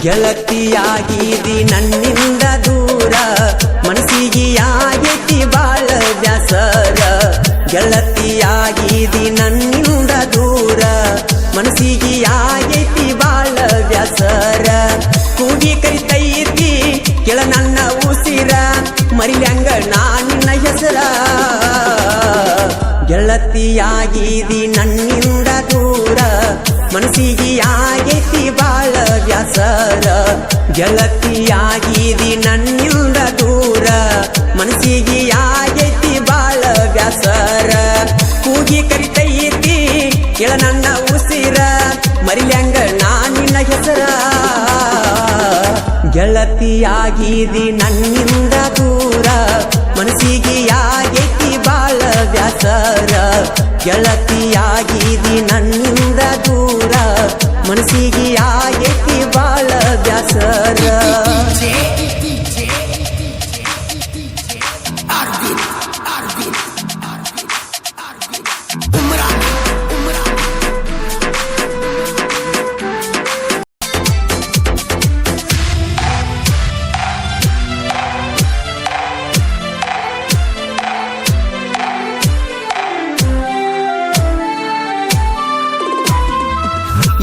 ಗೆಳತಿಯಾಗಿದಿ ನನ್ನಿಂದ ದೂರ ಮನಸ್ಸಿಗೆ ಆಗೈತಿ ಬಾಳ ಬ್ಯಾಸರ ಗೆಳತಿಯಾಗಿದಿ ನನ್ನಿಂದ ದೂರ ಮನಸ್ಸಿಗೆ ಆಗೈತಿ ಬಾಳ ಬ್ಯಾಸರ ಕೂಗಿ ಕರಿತೈತಿ ಕೆಳ ನನ್ನ ಉಸಿರ ಮರಿಲ್ಯಾಂಗ ನಾನಿನ್ನ ಹೆಸರ ಗೆಳತಿಯಾಗಿದಿ ನನ್ನಿಂದ ದೂರ ಮನಸ್ಸಿಗೆ ಆಗೈತಿ ಬಾಳ ಬ್ಯಾಸರ ಗೆಳತಿಯಾಗಿದಿ ನನ್ನಿಂದ ದೂರ ಮನಸ್ಸಿಗೆ ಆಗೈತಿ ಬಾಳ ಬ್ಯಾಸರ ಕೂಗಿ ಕರಿತೈತಿ ಕೆಳ ನನ್ನ ಉಸಿರ ಮರಿಲ್ಯಾಂಗ ನಾನಿನ್ನ ಹೆಸರ ಗೆಳತಿಯಾಗಿದಿ ನನ್ನಿಂದ ದೂರ ಮನಸ್ಸಿಗೆ ಆಗೈತಿ ಬಾಳ ಬ್ಯಾಸರ ಗೆಳತಿಯಾಗಿದಿ ನನ್ನಿಂದ ದೂರ ಮನಸ್ಸಿಗೆ ಆಗೈತಿ ಬಾಳ ಬ್ಯಾಸರ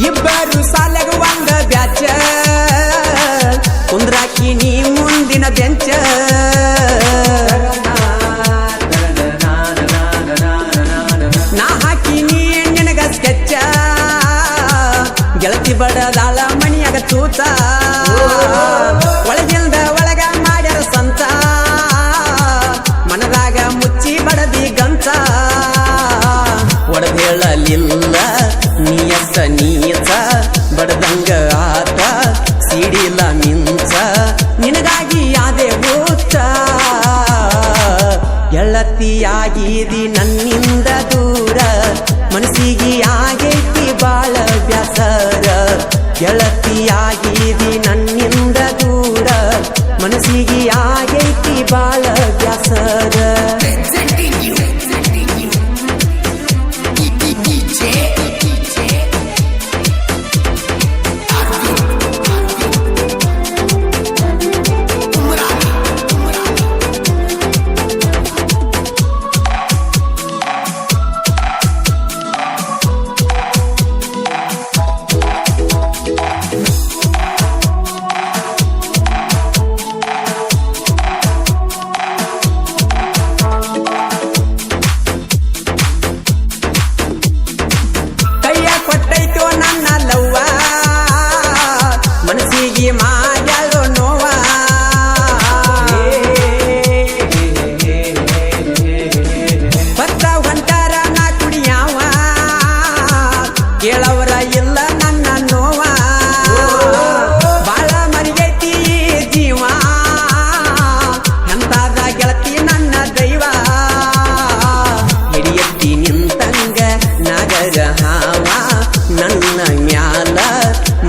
ಇಬ್ಬರು ಸಾಲಗ ಒಂದ ಬ್ಯಾಚ ಕುಂದ್ರಾಕಿ ನೀ ಮುಂದಿನ ಬೆಂಚ ನಾ ಹಾಕಿ ನೀ ನಿನಗ ಸ್ಕೆಚ್ಚ ಗೆಳತಿ ಬಡದಾಳ ಮಣಿಯಾಗ ತೂತ ಒಳಗಿಲ್ದ ಒಳಗ ಮಾಡ್ಯಾರ ಸಂತ ಮನದಾಗ ಮುಚ್ಚಿ ಬಡದಿ ಗಂತ ಒಡದೇಳಲಿಲ್ಲ ನೀಯಸ ನೀಚ ಬಡದಂಗ ಆತ ಸಿಡಿಲ ಮಿಂಚ ನಿನಗಾಗಿ ಯಾದೆ ಹುಚ್ಚ ಗೆಳತಿಯಾಗಿದಿ ನನ್ನಿಂದ ದೂರ ಮನಸ್ಸಿಗೆ ಆಗೈತಿ ಬಾಳ ಬ್ಯಾಸರ ಗೆಳತಿಯಾಗಿದಿ ನನ್ನಿಂದ ದೂರ ಮನಸ್ಸಿಗೆ ಆಗೈತಿ ಬಾಳ ಬ್ಯಾಸರ ಮಾಡ್ಯಾಳೋ ನೋವ ಬತ್ತ ಹೊಂಟಾರ ನಾ ಕುಡಿಯಾವ ಕೇಳವರ ಇಲ್ಲ ನನ್ನ ನೋವ ಬಾಳ ಮರಿಗೈತಿ ಜೀವ ಎಂತಾದ ಗೆಳತಿ ನನ್ನ ದೈವ ಹಿಡಿಯತ್ತಿ ನಿಂತಂಗ ನಗರ ಹಾವ ನನ್ನ ಮ್ಯಾಲ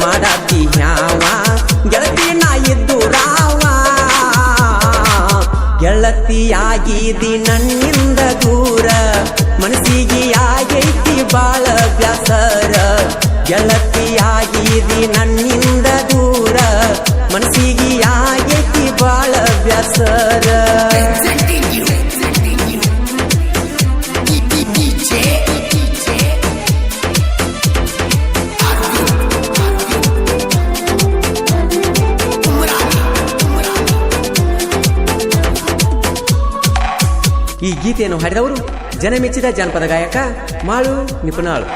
ಮಾಡಾತಿ ಹ್ಯಾವ ಗೆಳತಿ ನಾ ಇದ್ದು ರಾವ ಗೆಳತಿಯಾಗಿದಿ ನನ್ನಿಂದ ದೂರ ಮನಸ್ಸಿಗೆ ಆಗೈತಿ ಬಾಳ ಬ್ಯಾಸರ ಗೆಳತಿಯಾಗಿದಿ ನನ್ನಿಂದ ದೂರ ಮನಸ್ಸಿಗೆ ಆಗೈತಿ ಬಾಳ ಬ್ಯಾಸರ ಈ ಗೀತೆಯನ್ನು ಹಾಡಿದವರು ಜನಮೆಚ್ಚಿದ ಜಾನಪದ ಗಾಯಕ ಮಾಳು ನಿಪುಣಾಳು.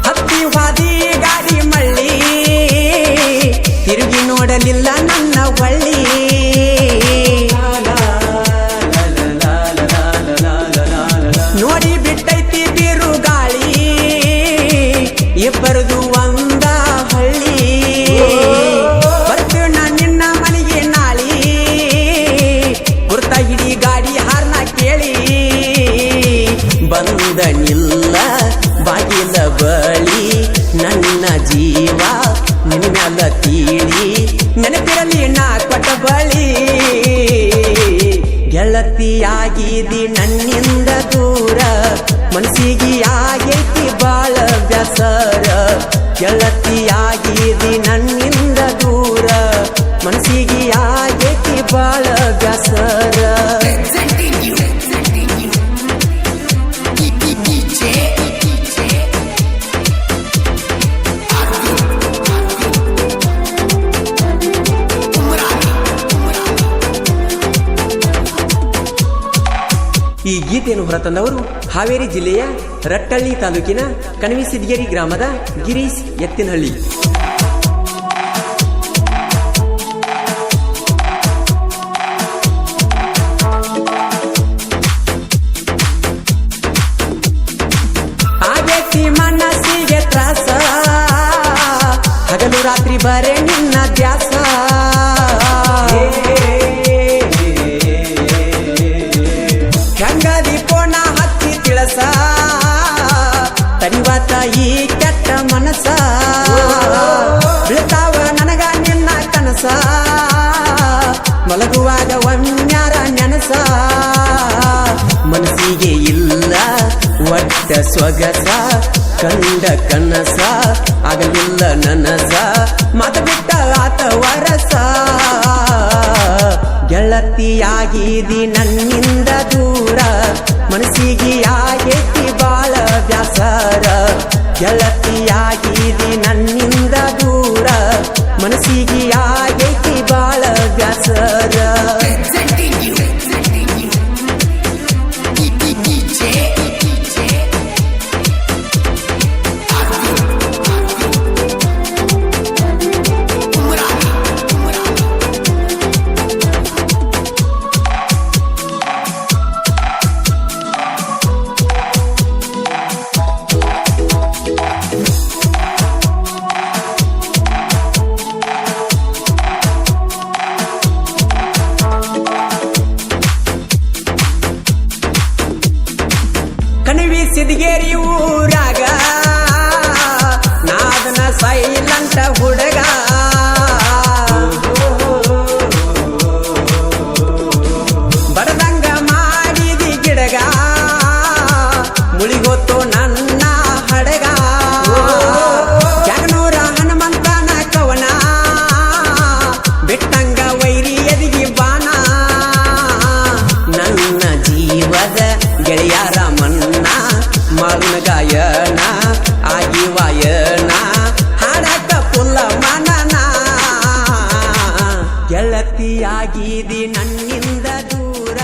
ಹತ್ತಿ ಹಾದಿ ಗಾಡಿ ಮಳ್ಳಿ ತಿರುಗಿ ನೋಡಲಿಲ್ಲ ನನ್ನ ಒಳ್ಳಿ ನೋಡಿ ಬಿಟ್ಟೈತಿ ಬಿರು ಗಾಳಿ ಇಬ್ಬರದು ಒಂದ ಹಳ್ಳಿ ಬರ್ತು ನಿನ್ನ ಮನೆಗೆ ನಾಳಿ ಗುರ್ತ ಹಿಡಿ ಗಾಡಿ ಹಾರ್ನ ಕೇಳಿ ಬಂದ ನಿಲ್ಲ ಬಾಗಿಲ ಬಳಿ ನನ್ನ ಜೀವ ನಿನ್ನ ಮ್ಯಾಲ ತೀಳಿ ನೆನಪಿರಲಿ ನಾ ಕೊಟ್ಟ ಗೆಳತಿಯಾಗಿದಿ ನನ್ನಿಂದ ದೂರ ಮನಸ್ಸಿಗೆ ಆಗೈತಿ ಬಾಳ ಬ್ಯಾಸರ ಗೆಳತಿಯಾಗಿದಿ ನನ್ನಿಂದ ದೂರ ಮನಸ್ಸಿಗೆ ಆಗೈತಿ ಬಾಳ ಬ್ಯಾಸರ ಈ ಗೀತೆಯನ್ನು ಹೊರತಂದವರು ಹಾವೇರಿ ಜಿಲ್ಲೆಯ ರಟ್ಟಳ್ಳಿ ತಾಲೂಕಿನ ಕಣವಿಸಿದ್ಗೇರಿ ಗ್ರಾಮದ ಗಿರೀಶ್ ಎತ್ತಿನಹಳ್ಳಿ. ಆಗೈತಿ ಮನಸ್ಸಿಗೆ ತ್ರಾಸ ಹಗಲು ರಾತ್ರಿ ಬರೇ ನಿನ್ನ ದ್ಯಾಸ ಗಂಗಾದಿ ಪೋಣ ಹತ್ತಿ ತಿಳಸ ತರಿವಾತ ಈ ಕೆಟ್ಟ ಮನಸ ಬೀಳ್ತಾವ ನನಗ ನಿನ್ನ ಕನಸ ಮಲಗುವಾಗ ಒಮ್ಮ್ಯಾರ ನೆನಸ ಮನಸ್ಸಿಗೆ ಇಲ್ಲ ಒಟ್ಟ ಸೊಗಸ ಕಂಡ ಕನಸ ಆಗಲಿಲ್ಲ ನನಸ ಮಾತ ಬಿಟ್ಟ ಆತ ವರಸ ಗೆಳತಿಯಾಗಿದಿ ನನ್ನಿಂದ ದೂರ ಮನಸ್ಸಿಗೆ ಆಗೈತಿ ಬಾಳ ಬ್ಯಾಸರ ಗೆಳತಿಯಾಗಿದಿ ನನ್ನಿಂದ ದೂರ ಮನಸ್ಸಿಗೆ ಆಗೈತಿ ಬಾಳ ಬ್ಯಾಸರ ಕಣವಿಸಿದ್ಗೇರಿ ಊರಾಗ ನಾದನ ಸೈಲಂಟ ಹುಡುಗ ಬಡದಂಗ ಮಾಡಿದಿ ಗಿಡಗ ಮುಳಿಗೊತ್ತು ನನ್ನ ಹಡಗ ಜಗನೂರ ಹನುಮಂತನ ಕವನ ಬಿಟ್ಟಂಗ ವೈರಿ ಎದಿಗಿ ಬಾಣ ನನ್ನ ಜೀವದ ಗೆಳೆಯರ ಮನ್ನ ಮಾವಿನ ಗಾಯನ ಆಗಿ ವಾಯನ ಹಾಡಕ ಪುಲ್ಲ ಮನನ ಗೆಳತಿಯಾಗಿದಿ ನನ್ನಿಂದ ದೂರ